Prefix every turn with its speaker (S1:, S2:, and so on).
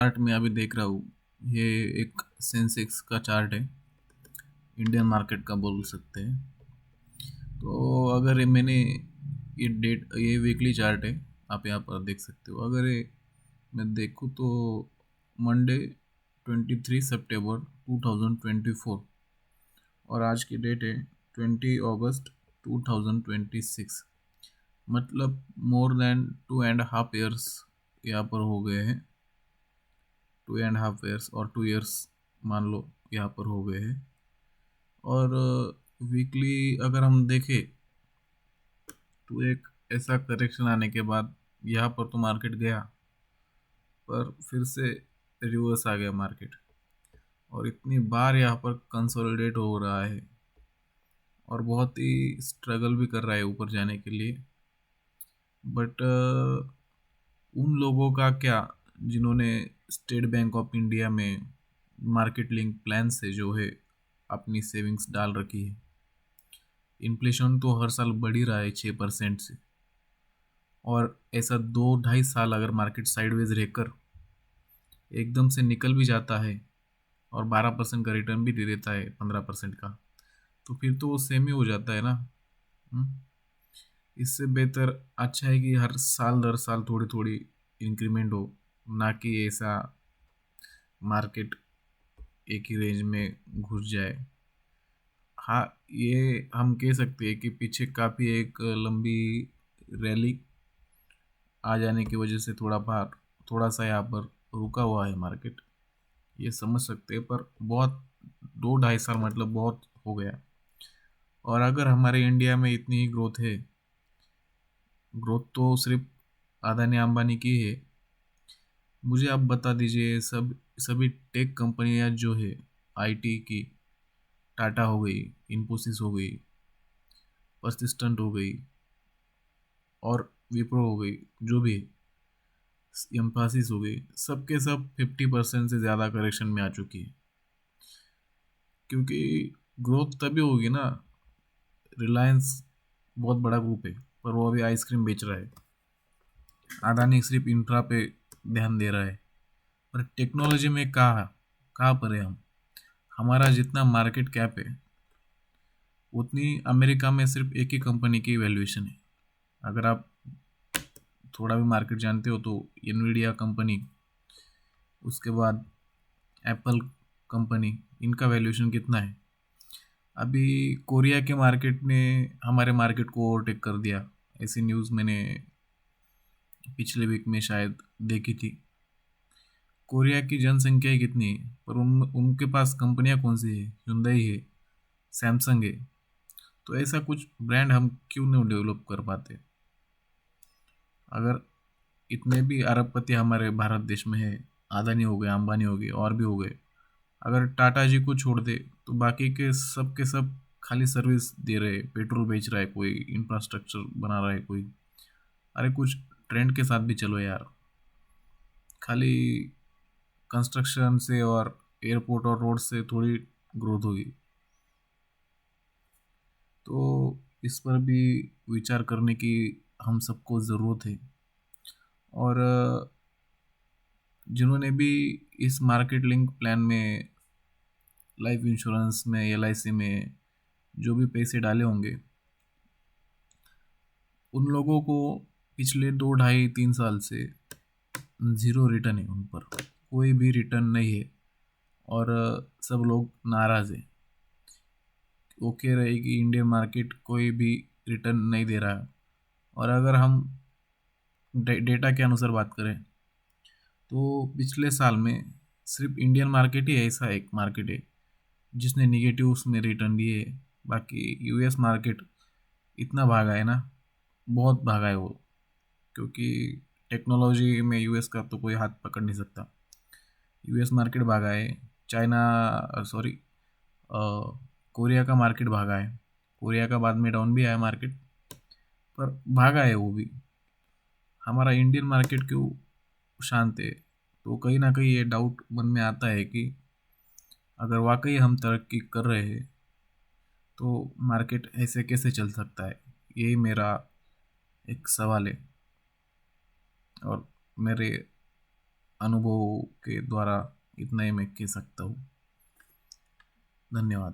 S1: Chart में अभी देख रहा हूँ। ये एक सेंसेक्स का चार्ट है, इंडियन मार्केट का बोल सकते हैं। तो अगर ये वीकली चार्ट है, आप यहाँ पर देख सकते हो। अगर ये मैं देखूँ तो मंडे 23 सितंबर 2024 और आज की डेट है 20 अगस्त 2026। मतलब मोर देन 2.5 ईयर्स यहाँ पर हो गए हैं। 2.5 ईयर्स और 2 ईयर्स मान लो यहाँ पर हो गए हैं। और वीकली अगर हम देखें तो एक ऐसा करेक्शन आने के बाद यहाँ पर तो मार्केट गया, पर फिर से रिवर्स आ गया मार्केट। और इतनी बार यहाँ पर कंसोलिडेट हो रहा है और बहुत ही स्ट्रगल भी कर रहा है ऊपर जाने के लिए। बट उन लोगों का क्या, जिन्होंने स्टेट बैंक ऑफ इंडिया में मार्केट लिंक प्लान से जो है अपनी सेविंग्स डाल रखी है। इन्फ्लेशन तो हर साल बढ़ ही रहा है 6% से, और ऐसा 2-2.5 साल अगर मार्केट साइडवेज रहकर एकदम से निकल भी जाता है और 12% का रिटर्न भी दे देता है, 15% का, तो फिर तो वो सेम ही हो जाता है ना। हम्म? इससे बेहतर अच्छा है कि हर साल दर साल थोड़ी थोड़ी इंक्रीमेंट हो, ना कि ऐसा मार्केट एक ही रेंज में घुस जाए। हाँ, ये हम कह सकते हैं कि पीछे काफ़ी एक लंबी रैली आ जाने की वजह से थोड़ा सा यहाँ पर रुका हुआ है मार्केट, ये समझ सकते हैं। पर बहुत 2-2.5 साल मतलब बहुत हो गया। और अगर हमारे इंडिया में इतनी ही ग्रोथ है, ग्रोथ तो सिर्फ अदानी अंबानी की है। मुझे आप बता दीजिए, सभी टेक कंपनियां जो है आईटी की, टाटा हो गई, इन्फोसिस हो गई, परसिस्टेंट हो गई और विप्रो हो गई, जो भी एम्फासिस हो गई, सबके सब 50% से ज़्यादा करेक्शन में आ चुकी है। क्योंकि ग्रोथ तभी होगी ना, रिलायंस बहुत बड़ा ग्रुप है पर वो अभी आइसक्रीम बेच रहा है। अदानी सिर्फ इंफ्रा पे ध्यान दे रहा है, पर टेक्नोलॉजी में कहाँ कहाँ पर है हम। हमारा जितना मार्केट कैप है उतनी अमेरिका में सिर्फ एक ही कंपनी की वैल्यूएशन है। अगर आप थोड़ा भी मार्केट जानते हो तो एनवीडिया कंपनी, उसके बाद एप्पल कंपनी, इनका वैल्यूएशन कितना है। अभी कोरिया के मार्केट ने हमारे मार्केट को ओवरटेक कर दिया, ऐसी न्यूज़ मैंने पिछले वीक में शायद देखी थी। कोरिया की जनसंख्या ही कितनी है, पर उनके पास कंपनियां कौन सी है, hyundai है, सैमसंग है। तो ऐसा कुछ ब्रांड हम क्यों नहीं डेवलप कर पाते। अगर इतने भी अरबपति हमारे भारत देश में है, अदानी हो गए, अंबानी हो गए और भी हो गए, अगर टाटा जी को छोड़ दे तो बाकी के सब खाली सर्विस दे रहे, पेट्रोल बेच रहा है कोई, इंफ्रास्ट्रक्चर बना रहा है कोई। अरे कुछ ट्रेंड के साथ भी चलो यार। खाली कंस्ट्रक्शन से और एयरपोर्ट और रोड से थोड़ी ग्रोथ होगी। तो इस पर भी विचार करने की हम सबको ज़रूरत है। और जिन्होंने भी इस मार्केट लिंक प्लान में, लाइफ इंश्योरेंस में, एलआईसी में जो भी पैसे डाले होंगे, उन लोगों को पिछले 2-2.5-3 साल से ज़ीरो रिटर्न है, उन पर कोई भी रिटर्न नहीं है। और सब लोग नाराज़ है। वो कह रहे कि इंडियन मार्केट कोई भी रिटर्न नहीं दे रहा है। और अगर हम डेटा के अनुसार बात करें तो पिछले साल में सिर्फ इंडियन मार्केट ही ऐसा एक मार्केट है जिसने निगेटिव उसमें रिटर्न दिए है। बाकी यूएस मार्केट इतना भागा है ना, बहुत भागा है वो। क्योंकि टेक्नोलॉजी में यूएस का तो कोई हाथ पकड़ नहीं सकता। यूएस मार्केट भागा है, चाइना सॉरी कोरिया का मार्केट भागा है। कोरिया का बाद में डाउन भी आया मार्केट, पर भागा है वो भी। हमारा इंडियन मार्केट क्यों शांत है, तो कहीं ना कहीं ये डाउट मन में आता है कि अगर वाकई हम तरक्की कर रहे हैं तो मार्केट ऐसे कैसे चल सकता है। यही मेरा एक सवाल है। और मेरे अनुभव के द्वारा इतना ही मैं कह सकता हूँ। धन्यवाद।